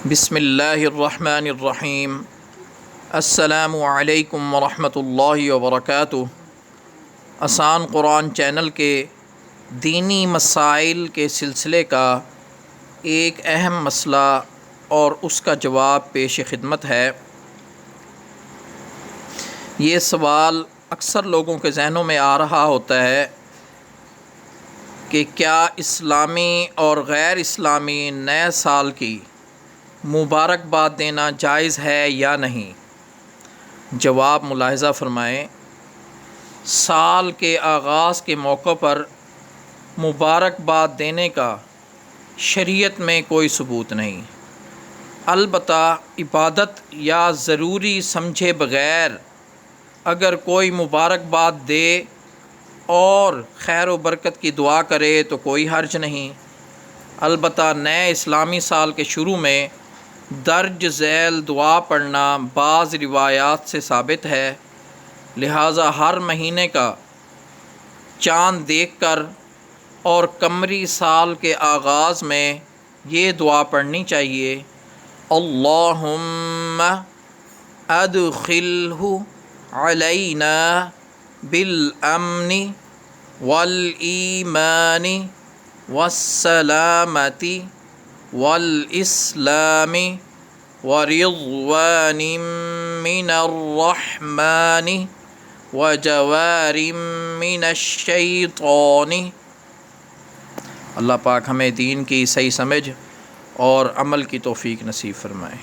بسم اللہ الرحمن الرحیم۔ السلام علیکم ورحمۃ اللہ وبرکاتہ۔ آسان قرآن چینل کے دینی مسائل کے سلسلے کا ایک اہم مسئلہ اور اس کا جواب پیش خدمت ہے۔ یہ سوال اکثر لوگوں کے ذہنوں میں آ رہا ہوتا ہے کہ کیا اسلامی اور غیر اسلامی نئے سال کی مبارکباد دینا جائز ہے یا نہیں؟ جواب ملاحظہ فرمائیں، سال کے آغاز کے موقع پر مبارکباد دینے کا شریعت میں کوئی ثبوت نہیں، البتہ عبادت یا ضروری سمجھے بغیر اگر کوئی مبارکباد دے اور خیر و برکت کی دعا کرے تو کوئی حرج نہیں۔ البتہ نئے اسلامی سال کے شروع میں درج ذیل دعا پڑھنا بعض روایات سے ثابت ہے، لہٰذا ہر مہینے کا چاند دیکھ کر اور قمری سال کے آغاز میں یہ دعا پڑھنی چاہیے: اللہم ادخلہ علینا بالامن والایمان والسلامت والاسلام ورضوان من الرحمن وجوار من الشیطان۔ اللہ پاک ہمیں دین کی صحیح سمجھ اور عمل کی توفیق نصیب فرمائے۔